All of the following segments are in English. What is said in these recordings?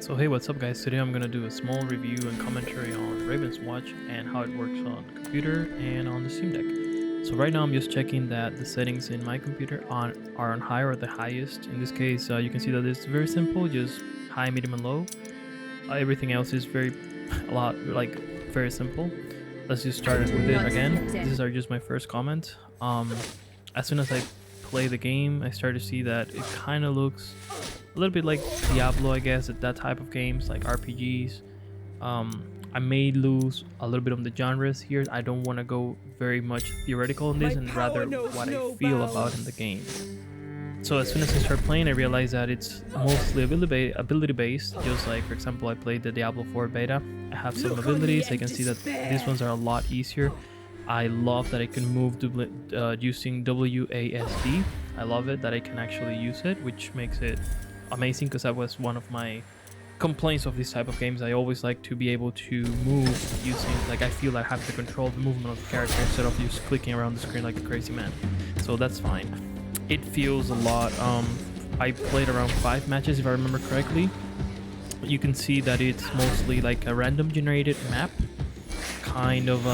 So hey, what's up guys? Today I'm gonna do a small review and commentary on Ravenswatch and how it works on computer and on the Steam Deck. So right now I'm just checking that the settings in my computer are on high or the highest. In this case, you can see that it's very simple, just high, medium, and low. Everything else is very very simple. Let's just start with it again. These are just my first comment. As soon as I play the game, I start to see that it kind of looks a little bit like Diablo, I guess, at that type of games, like RPGs. I may lose a little bit on the genres here. I don't want to go very much theoretical on this, and rather what I feel about in the game. So as soon as I start playing, I realize that it's mostly ability based. Just like, for example, I played the Diablo 4 beta. I have some abilities. I can see that these ones are a lot easier. I love that I can move using WASD. I love it that I can actually use it, which makes it amazing, because that was one of my complaints of this type of games. I always like to be able to move using, like, I feel I have to control the movement of the character instead of just clicking around the screen like a crazy man. So that's fine. It feels a lot. I played around 5 matches if I remember correctly. You can see that it's mostly like a random generated map, kind of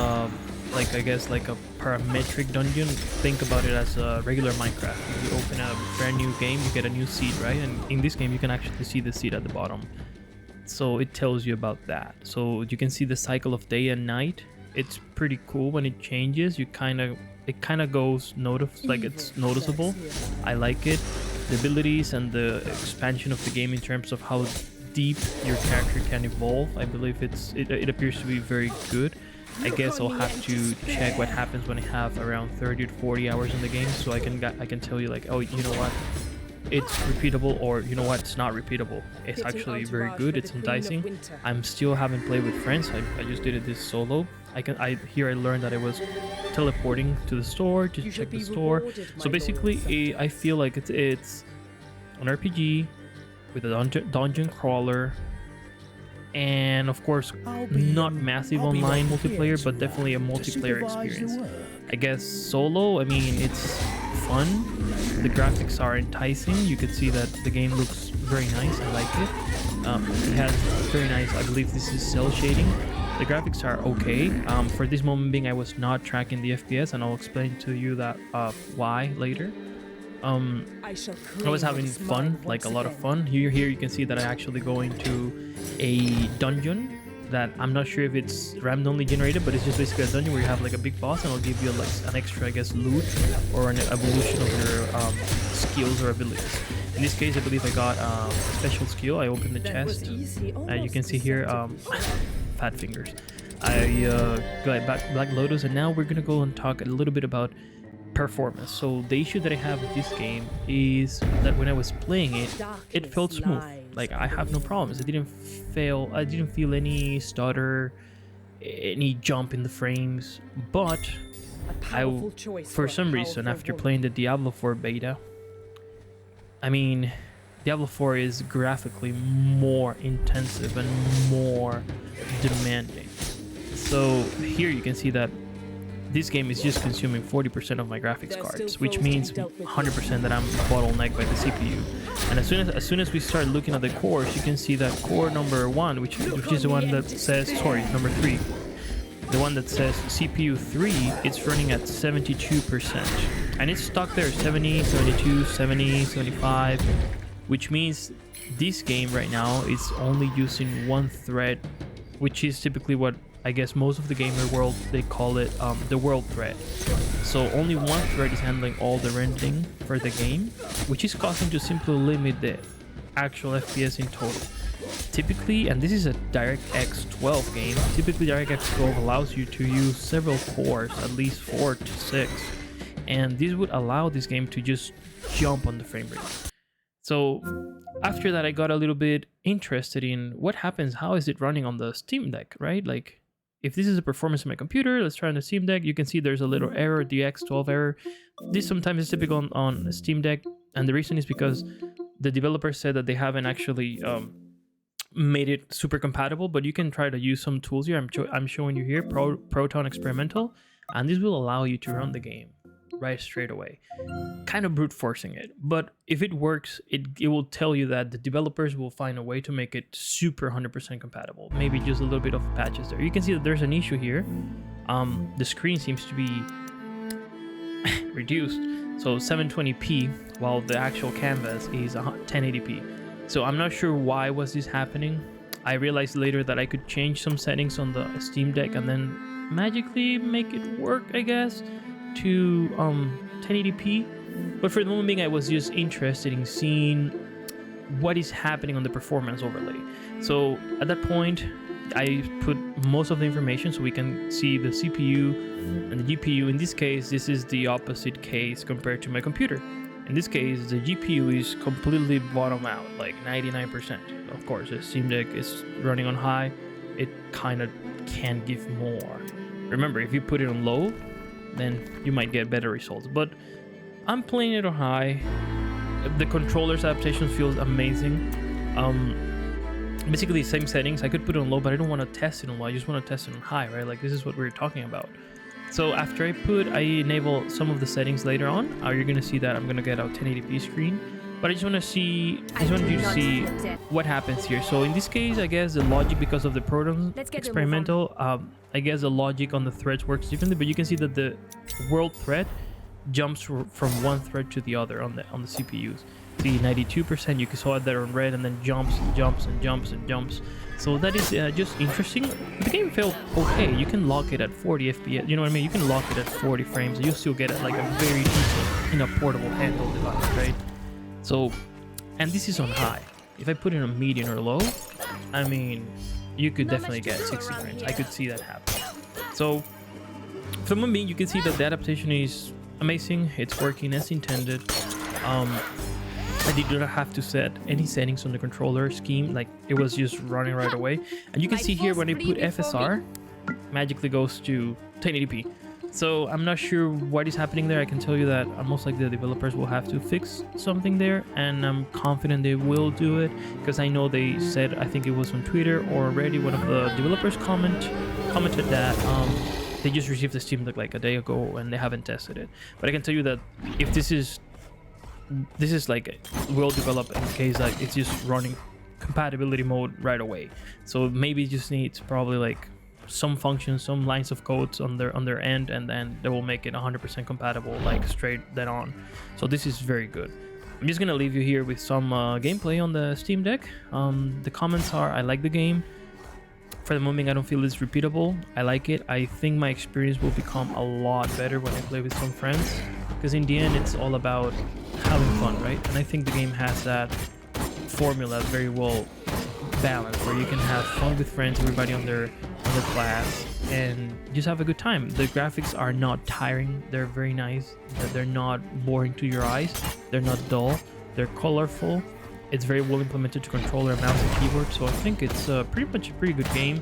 like, I guess, like a parametric dungeon. Think about it as a regular Minecraft. If you open a brand new game, you get a new seed, right? And in this game you can actually see the seed at the bottom, so it tells you about that. So you can see the cycle of day and night. It's pretty cool when it changes. It kind of goes it's noticeable. I like it. The abilities and the expansion of the game in terms of how deep your character can evolve, I believe it appears to be very good. I guess I'll have to check what happens when I have around 30 to 40 hours in the game, so I can tell you, like, oh, you know what, it's repeatable, or you know what, it's not repeatable. It's actually very good. It's enticing. I'm still haven't played with friends. I just did it this solo. I learned that I was teleporting to the store to check the store. So basically, I feel like it's an RPG with a dungeon crawler. And of course, not massive online multiplayer, but definitely a multiplayer experience. I guess solo, I mean, it's fun. The graphics are enticing. You can see that the game looks very nice. I like it. It has very nice, I believe this is cell shading. The graphics are okay. For this moment being, I was not tracking the FPS, and I'll explain to you that why later. I was having fun, like a lot of fun. Here you can see that I actually go into a dungeon that I'm not sure if it's randomly generated, but it's just basically a dungeon where you have like a big boss, and it'll give you like an extra, I guess, loot or an evolution of your skills or abilities. In this case, I believe I got a special skill. I opened the chest. You can see here, fat fingers. I got Black Lotus, and now we're gonna go and talk a little bit about performance. So the issue that I have with this game is that when I was playing it, it felt smooth. Like, I have no problems. I didn't feel any stutter, any jump in the frames. But for some reason, after playing the Diablo 4 beta, I mean, Diablo 4 is graphically more intensive and more demanding. So here you can see that this game is just consuming 40% of my graphics cards, which means 100% that I'm bottlenecked by the CPU. And as soon as we start looking at the cores, you can see that core number 1, which is the one that says, sorry, number 3, the one that says CPU 3, it's running at 72%, and it's stuck there 70, 72, 70, 75, which means this game right now is only using one thread, which is typically what I guess most of the gamer world, they call it the world thread. So only one thread is handling all the rendering for the game, which is causing to simply limit the actual FPS in total. Typically, and this is a DirectX 12 game, typically DirectX 12 allows you to use several cores, at least 4 to 6, and this would allow this game to just jump on the frame rate. So after that, I got a little bit interested in what happens, how is it running on the Steam Deck, right? Like, if this is a performance in my computer, let's try on the Steam Deck. You can see there's a little error, DX12 error. This sometimes is typical on Steam Deck, and the reason is because the developer said that they haven't actually made it super compatible, but you can try to use some tools here. I'm showing you here, Proton Experimental, and this will allow you to run the game right straight away. Kind of brute forcing it, but if it works, it will tell you that the developers will find a way to make it super 100% compatible. Maybe just a little bit of patches there. You can see that there's an issue here. The screen seems to be reduced, so 720p, while the actual canvas is 1080p. So I'm not sure why was this happening. I realized later that I could change some settings on the Steam Deck and then magically make it work, I guess, to 1080p. But for the moment being, I was just interested in seeing what is happening on the performance overlay. So at that point, I put most of the information so we can see the CPU and the GPU. In this case, this is the opposite case compared to my computer. In this case, the GPU is completely bottom out, like 99%. Of course, the Steam Deck is running on high. It kind of can give more. Remember, if you put it on low, then you might get better results. But I'm playing it on high. The controller's adaptation feels amazing. Basically, same settings. I could put it on low, but I don't want to test it on low. I just want to test it on high, right? Like, this is what we were talking about. So after I enable some of the settings later on, you're gonna see that I'm gonna get a 1080p screen. But I just want you to see what happens here. So in this case, I guess the logic, because of the program experimental, I guess the logic on the threads works differently. But you can see that the world thread jumps from one thread to the other on the CPUs. See, 92%, you saw it there on red, and then jumps and jumps and jumps and jumps. So that is just interesting. The game felt okay. You can lock it at 40 FPS. You know what I mean? You can lock it at 40 frames. And you'll still get it like a very decent, portable handheld device, right? So, and this is on high. If I put it on medium or low, I mean, you could definitely get 60 frames. I could see that happen. So, from me, you can see that the adaptation is amazing. It's working as intended. I did not have to set any settings on the controller scheme, like it was just running right away. And you can see here when I put FSR, magically goes to 1080p. So I'm not sure what is happening there. I can tell you that most likely the developers will have to fix something there, and I'm confident they will do it, because I know they said, I think it was on Twitter or Reddit, one of the developers commented that they just received the Steam Deck like a day ago and they haven't tested it. But I can tell you that if this is like well developed, in case like it's just running compatibility mode right away. So maybe it just needs probably like some functions, some lines of codes on their end, and then they will make it 100% compatible, like straight then on. So this is very good. I'm just gonna leave you here with some gameplay on the Steam Deck. The comments are, I like the game. For the moment, I don't feel it's repeatable. I like it. I think my experience will become a lot better when I play with some friends, because in the end, it's all about having fun, right? And I think the game has that formula very well balanced, where you can have fun with friends, everybody on their class, and just have a good time. The graphics are not tiring. They're very nice. They're not boring to your eyes. They're not dull. They're colorful. It's very well implemented to controller, mouse, and keyboard. So I think it's pretty much a pretty good game.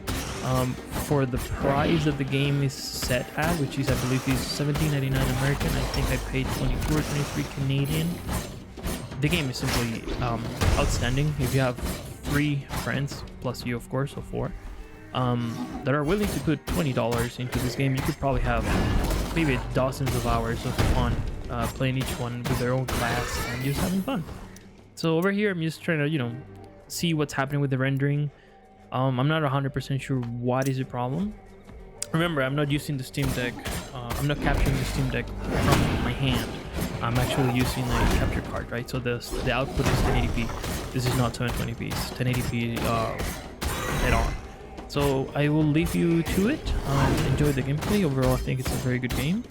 For the price that the game is set at, which is, I believe, is $17.99 American. I think I paid 22 or 23 Canadian. The game is simply outstanding. If you have 3 friends plus you, of course, so 4, that are willing to put $20 into this game, you could probably have maybe dozens of hours of fun playing each one with their own class and just having fun. So over here, I'm just trying to, see what's happening with the rendering. I'm not 100% sure what is the problem. Remember, I'm not using the Steam Deck. I'm not capturing the Steam Deck from my hand. I'm actually using a capture card, right? So the output is 1080p. This is not 720p. It's 1080p head on. So I will leave you to it. Enjoy the gameplay. Overall, I think it's a very good game.